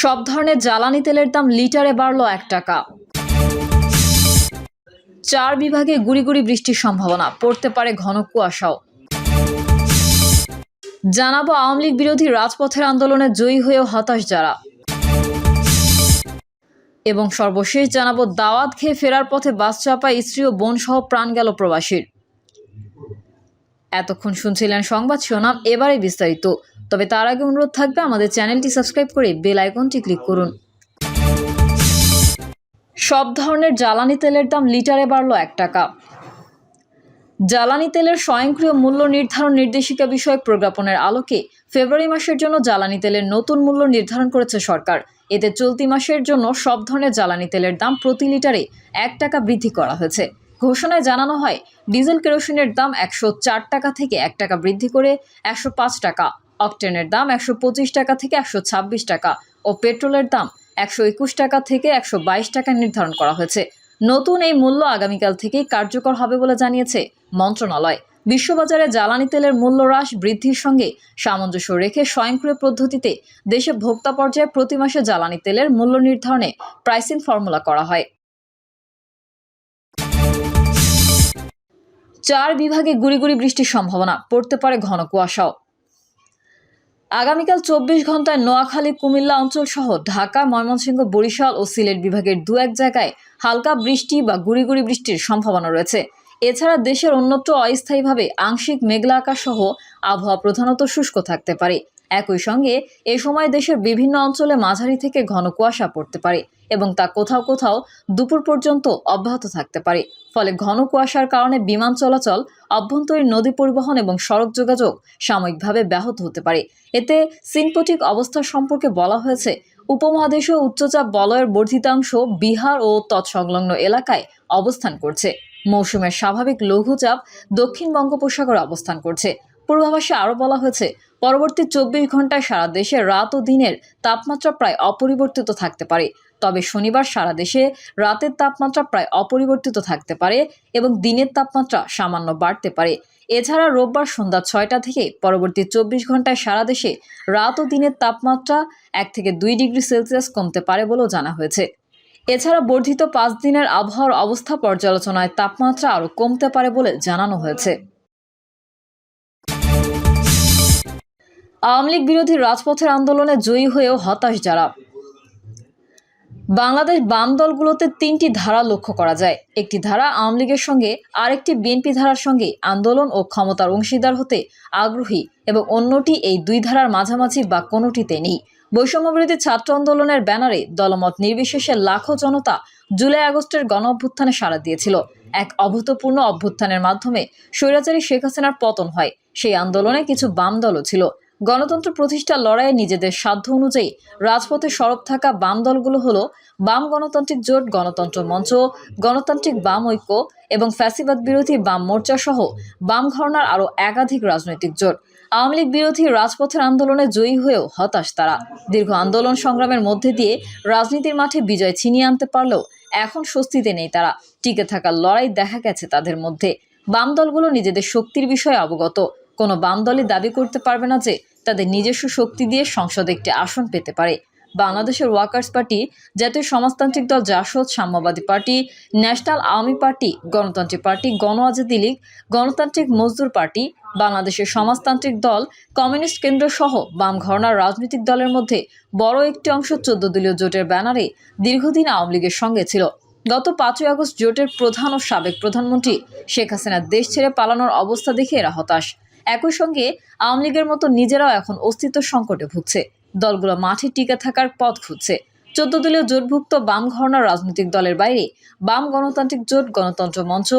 সব ধরনের জ্বালানি তেলের দাম লিটারে বাড়ল ১ টাকা। ৪ বিভাগে গুড়ি গুড়ি বৃষ্টির সম্ভাবনা, পড়তে পারে ঘন কুয়াশাও। জানাবো আওয়ামী লীগ বিরোধী রাজপথের আন্দোলনে জয়ী হয়েও হতাশ যারা। এবং সর্বশেষ জানাবো দাওয়াত খেয়ে ফেরার পথে বাস চাপায় স্ত্রী ও বোন সহ প্রাণ গেল প্রবাসীর। এতক্ষণ শুনছিলেন সংবাদ শিরোনাম, এবারে বিস্তারিত। তবে তার আগে অনুরোধ থাকবে আমাদের চ্যানেলটি সাবস্ক্রাইব করে বেল আইকনটি ক্লিক করুন। সব ধরনের জ্বালানি তেলের দাম লিটারে বাড়ল ১ টাকা। জ্বালানি তেলের স্বয়ংক্রিয় মূল্য নির্ধারণ নির্দেশিকা বিষয়ক প্রজ্ঞাপনের আলোকে ফেব্রুয়ারি মাসের জন্য জ্বালানি তেলের নতুন মূল্য নির্ধারণ করেছে সরকার। এতে চলতি মাসের জন্য সব ধরনের জ্বালানি তেলের দাম প্রতি লিটারে ১ টাকা বৃদ্ধি করা হয়েছে। ঘোষণায় জানানো হয়, ডিজেল কেরোসিনের দাম ১০৪ টাকা থেকে ১ টাকা বৃদ্ধি করে ১০৫ টাকা, অকটেনের দাম ১২৫ টাকা থেকে ১২৬ টাকা ও পেট্রোলের দাম ১২১ টাকা থেকে ১২২ টাকা নির্ধারণ করা হয়েছে। নতুন এই মূল্য আগামীকাল থেকেই কার্যকর হবে বলে জানিয়েছে মন্ত্রণালয়। বিশ্ববাজারে জ্বালানি তেলের মূল্য হ্রাস বৃদ্ধির সঙ্গে সামঞ্জস্য রেখে স্বয়ংক্রিয় পদ্ধতিতে দেশে ভোক্তা পর্যায়ে প্রতি মাসে জ্বালানি তেলের মূল্য নির্ধারণে প্রাইসিং ফর্মুলা করা হয়। ৪ বিভাগে গুড়ি গুড়ি বৃষ্টির সম্ভাবনা, পড়তে পারে ঘন কুয়াশাও। আগামীকাল ২৪ ঘন্টায় নোয়াখালী, কুমিল্লা অঞ্চল সহ ঢাকা, ময়মনসিংহ, বরিশাল ও সিলেট বিভাগের দু এক জায়গায় হালকা বৃষ্টি বা গুড়ি গুড়ি বৃষ্টির সম্ভাবনা রয়েছে। এছাড়া দেশের অন্যত্র অস্থায়ীভাবে আংশিক মেঘলা আকাশ সহ আবহাওয়া প্রধানত শুষ্ক থাকতে পারে। একই সঙ্গে এ সময় দেশের বিভিন্ন অঞ্চলে মাঝারি থেকে ঘন কুয়াশা পড়তে পারে এবং তা কোথাও কোথাও দুপুর পর্যন্ত অব্যাহত থাকতে পারে। ফলে ঘন কুয়াশার কারণে বিমান চলাচল, অভ্যন্তরীণ নদী পরিবহন এবং সড়ক যোগাযোগ সাময়িকভাবে ব্যাহত হতে পারে। এতে সিনপটিক অবস্থা সম্পর্কে বলা হয়েছে, উপমহাদেশীয় উচ্চচাপ বলয়ের বর্ধিতাংশ বিহার ও তৎসংলগ্ন এলাকায় অবস্থান করছে। মৌসুমের স্বাভাবিক লঘুচাপ দক্ষিণ বঙ্গোপসাগরে অবস্থান করছে। পূর্বাভাসে আরও বলা হয়েছে, পরবর্তী ২৪ ঘন্টায় সারা দেশে রাত ও দিনের তাপমাত্রা প্রায় অপরিবর্তিত থাকতে পারে। তবে শনিবার সারা দেশে রাতের তাপমাত্রা প্রায় অপরিবর্তিত থাকতে পারে এবং দিনের তাপমাত্রা সামান্য বাড়তে পারে। এছাড়া রোববার সন্ধ্যা ৬টা থেকে পরবর্তী ২৪ ঘন্টায় সারা দেশে রাত ও দিনের তাপমাত্রা ১ থেকে ২ ডিগ্রি সেলসিয়াস কমতে পারে বলেও জানা হয়েছে। এছাড়া বর্ধিত ৫ দিনের আবহাওয়ার অবস্থা পর্যালোচনায় তাপমাত্রা আরও কমতে পারে বলে জানানো হয়েছে। আওয়ামী লীগ বিরোধী রাজপথের আন্দোলনে জয়ী হয়েও হতাশ যারা। বাংলাদেশ বাম দলগুলোতে ৩টি ধারা লক্ষ্য করা যায়। একটি ধারা আওয়ামী লীগের সঙ্গে, আরেকটি বিএনপি ধারার সঙ্গে আন্দোলন ও ক্ষমতার অংশীদার হতে আগ্রহী এবং অন্যটি এই দুই ধারার মাঝামাঝি বা কোনোটিতে নেই। বৈষম্যবিরোধী ছাত্র আন্দোলনের ব্যানারে দলমত নির্বিশেষে লাখো জনতা জুলাই আগস্টের গণ অভ্যুত্থানে সাড়া দিয়েছিল। এক অভূতপূর্ণ অভ্যুত্থানের মাধ্যমে স্বৈরাচারী শেখ হাসিনার পতন হয়। সেই আন্দোলনে কিছু বাম দলও ছিল। গণতন্ত্র প্রতিষ্ঠার লড়াইয়ে নিজেদের সাধ্য অনুযায়ী রাজপথে সরব থাকা বাম দলগুলো হলো বাম গণতান্ত্রিক জোট, গণতন্ত্র মঞ্চ, গণতান্ত্রিক বাম ঐক্য এবং ফ্যাসিবাদ বিরোধী বাম মোর্চা সহ বাম ঘরানার আরও একাধিক রাজনৈতিক জোট। আওয়ামী লীগ বিরোধী রাজপথের আন্দোলনে জয়ী হয়েও হতাশ তারা। দীর্ঘ আন্দোলন সংগ্রামের মধ্যে দিয়ে রাজনীতির মাঠে বিজয় ছিনিয়ে আনতে পারলেও এখন স্বস্তিতে নেই তারা। টিকে থাকার লড়াই দেখা গেছে তাদের মধ্যে। বাম দলগুলো নিজেদের শক্তির বিষয়ে অবগত। কোনো বাম দলই দাবি করতে পারবে না যে তাদের নিজস্ব শক্তি দিয়ে সংসদে একটি আসন পেতে পারে। বাংলাদেশের ওয়ার্কার্স পার্টি, জাতীয় সমাজতান্ত্রিক দল জাসদ, সাম্যবাদী পার্টি, ন্যাশনাল আওয়ামী পার্টি, গণতান্ত্রিক পার্টি, গণ আজাদী লীগ, গণতান্ত্রিক মজদুর পার্টি, বাংলাদেশের সমাজতান্ত্রিক দল, কমিউনিস্ট কেন্দ্র সহ বাম ঘরানার রাজনৈতিক দলের মধ্যে বড় একটি অংশ ১৪ দলীয় জোটের ব্যানারে দীর্ঘদিন আওয়ামী লীগের সঙ্গে ছিল। গত ৫ই আগস্ট জোটের প্রধান ও সাবেক প্রধানমন্ত্রী শেখ হাসিনার দেশ ছেড়ে পালানোর অবস্থা দেখে এরা হতাশ। একই সঙ্গে আওয়ামী লীগের মতো নিজেরাও এখন অস্তিত্ব সংকটে ভুগছে। দলগুলো মাঠে টিকে থাকার পথ খুঁজছে। ১৪ দলীয় জোটভুক্ত বাম ঘরানার রাজনৈতিক দলের বাইরে বাম গণতান্ত্রিক জোট, গণতন্ত্র মঞ্চ,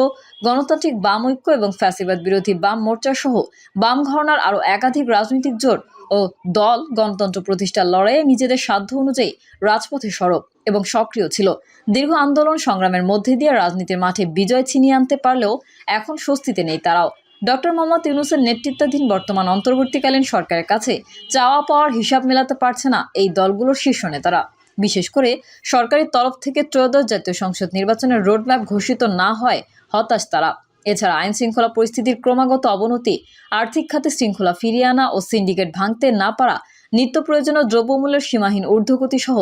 গণতান্ত্রিক বাম ঐক্য এবং ফ্যাসিবাদ বিরোধী বাম মোর্চা সহ বাম ঘরানার আরও একাধিক রাজনৈতিক জোট ও দল গণতন্ত্র প্রতিষ্ঠার লড়াইয়ে নিজেদের সাধ্য অনুযায়ী রাজপথে সরব এবং সক্রিয় ছিল। দীর্ঘ আন্দোলন সংগ্রামের মধ্যে দিয়ে রাজনীতির মাঠে বিজয় ছিনিয়ে আনতে পারলেও এখন স্বস্তিতে নেই তারাও। ডক্টর মোহাম্মদ ইউনূসের নেতৃত্বাধীন বর্তমান অন্তর্বর্তীকালীন সরকারের কাছে চাওয়া পাওয়ার হিসাব মেলাতে পারছে না এই দলগুলোর শীর্ষ নেতারা। বিশেষ করে সরকারের তরফ থেকে ত্রয়োদশ জাতীয় সংসদ নির্বাচনের রোডম্যাপ ঘোষিত না হয় হতাশ তারা। এছাড়া আইন শৃঙ্খলা পরিস্থিতির ক্রমাগত অবনতি, আর্থিক খাতে শৃঙ্খলা ফিরিয়ে আনা ও সিন্ডিকেট ভাঙতে না পারা নিত্য প্রয়োজনীয় দ্রব্যমূল্যের সীমাহীন ঊর্ধ্বগতি সহ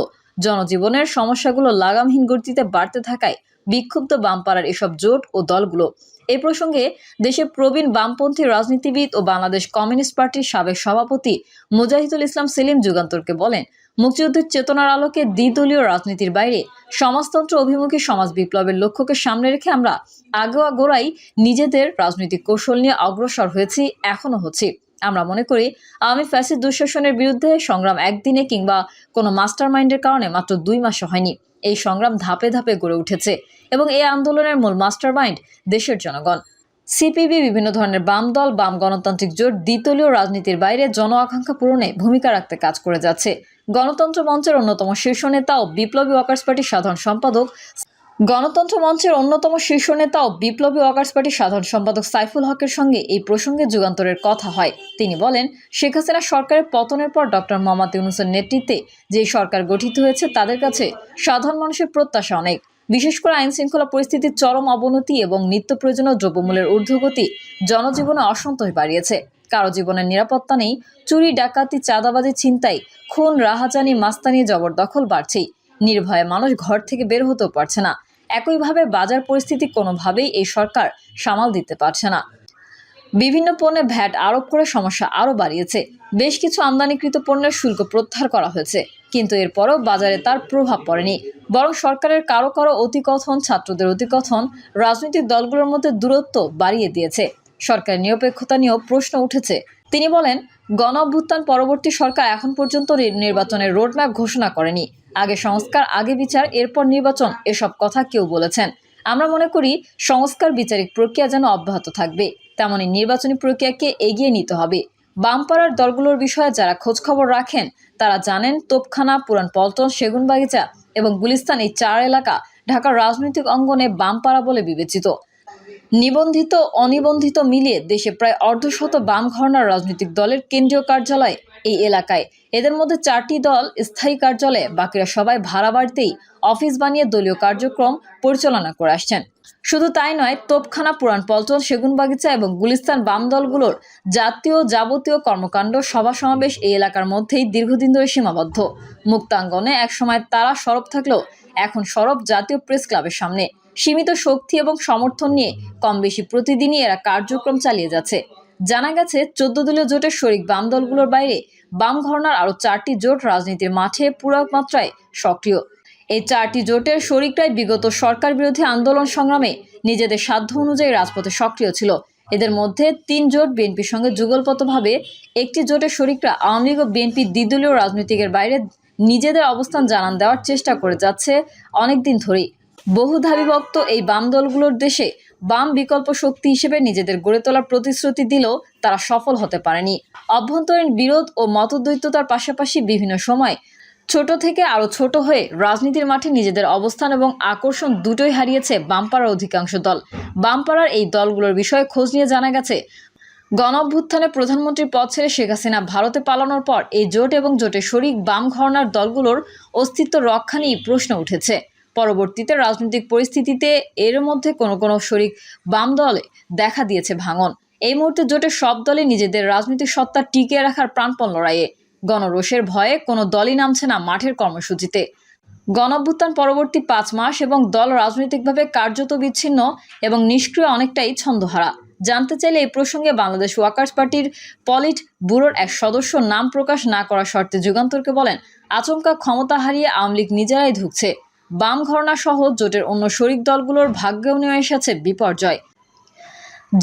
জনজীবনের সমস্যাগুলো লাগামহীন গতিতে বাড়তে থাকায় বিক্ষুব্ধ বামপাড়ার এসব জোট ও দলগুলো। এই প্রসঙ্গে দেশের প্রবীণ বামপন্থী রাজনীতিবিদ ও বাংলাদেশ কমিউনিস্ট পার্টির সাবেক সভাপতি মুজাহিদুল ইসলাম সেলিম যুগান্তরকে বলেন, মুক্তিযুদ্ধের চেতনার আলোকে দ্বিদলীয় রাজনীতির বাইরে সমাজতন্ত্র অভিমুখী সমাজ বিপ্লবের লক্ষ্যকে সামনে রেখে আমরা আগাগোড়াই নিজেদের রাজনৈতিক কৌশল নিয়ে অগ্রসর হয়েছি, এখনো হচ্ছি। আমরা মনে করি আওয়ামী ফ্যাসিস্ট দুঃশাসনের বিরুদ্ধে সংগ্রাম একদিনে কিংবা কোনো মাস্টার মাইন্ডের কারণে মাত্র 2 মাসও হয়নি। এই সংগ্রাম ধাপে ধাপে গড়ে উঠেছে এবং এই আন্দোলনের মূল মাস্টার মাইন্ড দেশের জনগণ। সিপিবি, বিভিন্ন ধরনের বাম দল, বাম গণতান্ত্রিক জোট দ্বিদলীয় রাজনীতির বাইরে জন আকাঙ্ক্ষা পূরণে ভূমিকা রাখতে কাজ করে যাচ্ছে। গণতন্ত্র মঞ্চের অন্যতম শীর্ষ নেতা ও বিপ্লবী ওয়ার্কার্স পার্টির সাধারণ সম্পাদক সাইফুল হকের সঙ্গে এই প্রসঙ্গে যুগান্তরের কথা হয়। তিনি বলেন, শেখ হাসিনা সরকারের পতনের পর ডক্টর মোহাম্মদ ইউনূসের নেতৃত্বে যে সরকার গঠিত হয়েছে তাদের কাছে সাধারণ মানুষের প্রত্যাশা অনেক। বিশেষ করে আইন শৃঙ্খলা পরিস্থিতির চরম অবনতি এবং নিত্য প্রয়োজনীয় দ্রব্যমূল্যের ঊর্ধ্বগতি জনজীবনে অসন্তোষ বাড়িয়েছে। কারো জীবনের নিরাপত্তা নেই, চুরি, ডাকাতি, চাঁদাবাজি, ছিনতাই, খুন, রাহাজানি, মাস্তানি, জবরদখল বাড়ছেই। নির্ভয়ে মানুষ ঘর থেকে বের হতেও পারছে না। একইভাবে বাজার পরিস্থিতি কোনোভাবেই এই সরকার সামাল দিতে পারছে না। বিভিন্ন পণ্যে ভ্যাট আরোপ করে সমস্যা আরও বাড়িয়েছে। বেশ কিছু আমদানিকৃত পণ্যের শুল্ক প্রত্যাহার করা হয়েছে, কিন্তু এরপরও বাজারে তার প্রভাব পড়েনি। বরং সরকারের কারো কারো অতিকথন, ছাত্রদের অতিকথন রাজনৈতিক দলগুলোর মধ্যে দূরত্ব বাড়িয়ে দিয়েছে। সরকারের নিরপেক্ষতা নিয়েও প্রশ্ন উঠেছে। তিনি বলেন, গণ অভ্যুত্থান পরবর্তী সরকার এখন পর্যন্ত নির্বাচনের রোডম্যাপ ঘোষণা করেনি। আগে সংস্কার, আগে বিচার, এরপর নির্বাচন, এসব কথা কেউ বলেছেন। আমরা মনে করি সংস্কার, বিচারিক প্রক্রিয়া যেন অব্যাহত থাকবে, তেমনি নির্বাচনী প্রক্রিয়াকে এগিয়ে নিতে হবে। বামপাড়ার দলগুলোর বিষয়ে যারা খোঁজখবর রাখেন তারা জানেন, তোপখানা, পুরান পল্টন, সেগুনবাগিচা এবং গুলিস্তান, এই 4 এলাকা ঢাকার রাজনৈতিক অঙ্গনে বামপাড়া বলে বিবেচিত। নিবন্ধিত অনিবন্ধিত মিলিয়ে দেশে প্রায় অর্ধশত বাম ঘরানার রাজনৈতিক দলের কেন্দ্রীয় কার্যালয় এই এলাকায়। এদের মধ্যে 4টি দল স্থায়ী কার্যালয়ে, বাকিরা সবাই ভাড়া বাড়িতেই অফিস বানিয়ে দলীয় কার্যক্রম পরিচালনা করে আসছেন। শুধু তাই নয়, তোপখানা, পুরান পল্টন, সেগুনবাগিচা এবং গুলিস্তান বাম দলগুলোর যাবতীয় কর্মকাণ্ড, সভা সমাবেশ এই এলাকার মধ্যেই দীর্ঘদিন ধরে সীমাবদ্ধ। মুক্তাঙ্গনে একসময় তারা সরব থাকলেও এখন সরব জাতীয় প্রেস ক্লাবের সামনে। সীমিত শক্তি এবং সমর্থন নিয়ে কম বেশি প্রতিদিনই এরা কার্যক্রম চালিয়ে যাচ্ছে। জানা গেছে, 14 দলীয় জোটের শরিক বাম দলগুলোর বাইরে বাম ঘরানার আরও 4টি জোট রাজনীতির মাঠে পুরো মাত্রায় সক্রিয়। এই 4টি জোটের শরিকরাই বিগত সরকার বিরোধী আন্দোলন সংগ্রামে নিজেদের সাধ্য অনুযায়ী রাজপথে সক্রিয় ছিল। এদের মধ্যে 3 জোট বিএনপির সঙ্গে যুগলবদ্ধভাবে, একটি জোটের শরিকরা আওয়ামী লীগ ও বিএনপি দ্বিদলীয় রাজনীতিকের বাইরে নিজেদের অবস্থান জানান দেওয়ার চেষ্টা করে যাচ্ছে অনেকদিন ধরেই। বহুধাবিভক্ত এই বাম দলগুলোর দেশে বাম বিকল্প শক্তি হিসেবে নিজেদের গড়ে তোলার প্রতিশ্রুতি দিলেও তারা সফল হতে পারেনি। অভ্যন্তরীণ বিরোধ ও মতদ্বৈততার পাশাপাশি বিভিন্ন সময় ছোট থেকে আরও ছোট হয়ে রাজনীতির মাঠে নিজেদের অবস্থান এবং আকর্ষণ দুটোই হারিয়েছে বামপাড়ার অধিকাংশ দল। বামপাড়ার এই দলগুলোর বিষয়ে খোঁজ নিয়ে জানা গেছে, গণঅভ্যুত্থানে প্রধানমন্ত্রীর পদ ছেড়ে শেখ হাসিনা ভারতে পালানোর পর এই জোট এবং জোটের শরিক বাম ঘরানার দলগুলোর অস্তিত্ব রক্ষা নিয়ে প্রশ্ন উঠেছে। পরবর্তীতে রাজনৈতিক পরিস্থিতিতে এর মধ্যে কোনো শরিক বাম দলে দেখা দিয়েছে ভাঙন। এই মুহূর্তে জোটের সব দলে নিজেদের রাজনৈতিক সত্তা টিকিয়ে রাখার প্রাণপণ লড়াইয়ে। গণরোষের ভয়ে কোনো দলই নামছে না মাঠের কর্মসূচিতে। গণঅভ্যুত্থান পরবর্তী 5 মাস এবং দল রাজনৈতিকভাবে কার্যত বিচ্ছিন্ন এবং নিষ্ক্রিয়, অনেকটাই ছন্দহারা। জানতে চাইলে এই প্রসঙ্গে বাংলাদেশ ওয়ার্কার্স পার্টির পলিট ব্যুরোর এক সদস্য নাম প্রকাশ না করার শর্তে যুগান্তরকে বলেন, আচমকা ক্ষমতা হারিয়ে আওয়ামী লীগ নিজেরাই ঢুকছে। বাম ঘরানা সহ জোটের অন্য শরিক দলগুলোর ভাগ্যেও নিয়ে এসেছে বিপর্যয়।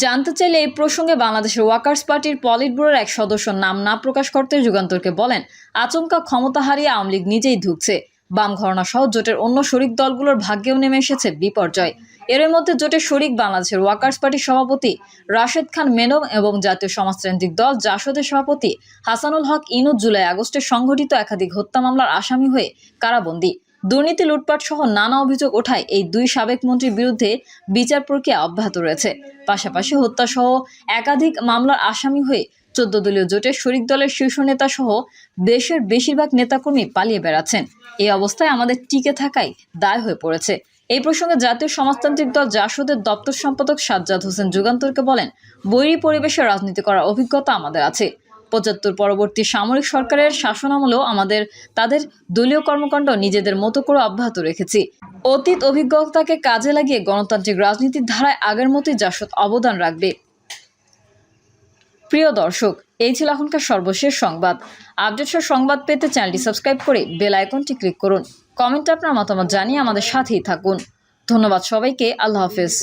জানতে চাইলে এই প্রসঙ্গে বাংলাদেশের ওয়ার্কার্স পার্টির পলিট ব্যুরোর এক সদস্য নাম না প্রকাশ করতে যুগান্তরকে বলেন, আচমকা ক্ষমতা হারিয়ে আওয়ামী লীগ নিজেই ঢুকছে। বাম ঘরানা সহ জোটের অন্য শরিক দলগুলোর ভাগ্যেও নেমে এসেছে বিপর্যয়। এর মধ্যে জোটের শরিক বাংলাদেশের ওয়ার্কার্স পার্টির সভাপতি রাশেদ খান মেনন এবং জাতীয় সমাজতান্ত্রিক দল জাসদের সভাপতি হাসানুল হক ইনুজ জুলাই আগস্টে সংঘটিত একাধিক হত্যা মামলার আসামি হয়ে কারাবন্দী। দুর্নীতি, লুটপাট সহ নানা অভিযোগ ওঠায় এই 2 সাবেক মন্ত্রীর বিরুদ্ধে বিচার প্রক্রিয়া অব্যাহত রয়েছে। পাশাপাশি হত্যা সহ একাধিক মামলার আসামি হয়ে 14 দলীয় জোটের শরিক দলের শীর্ষ নেতা সহ দেশের বেশিরভাগ নেতাকর্মী পালিয়ে বেড়াচ্ছেন। এই অবস্থায় আমাদের টিকে থাকাই দায় হয়ে পড়েছে। এই প্রসঙ্গে জাতীয় সমাজতান্ত্রিক দল জাসদের দপ্তর সম্পাদক সাজ্জাদ হোসেন যুগান্তরকে বলেন, বৈরী পরিবেশে রাজনীতি করার অভিজ্ঞতা আমাদের আছে। ৭৫ পরবর্তী সামরিক সরকারের শাসনামলেও তাদের দলীয় কর্মকাণ্ড নিজেদের মতো করে অব্যাহত রেখেছি। অতীত অভিজ্ঞতাকে কাজে লাগিয়ে গণতান্ত্রিক রাজনীতির ধারায় আগের মতোই জাসদ অবদান রাখবে। প্রিয় দর্শক, এই ছিল এখনকার সর্বশেষ সংবাদ। আপডেটের সংবাদ পেতে চ্যানেলটি সাবস্ক্রাইব করে বেল আইকনটি ক্লিক করুন। কমেন্টে আপনার মতামত জানিয়ে আমাদের সাথেই থাকুন। ধন্যবাদ সবাইকে। আল্লাহ হাফেজ।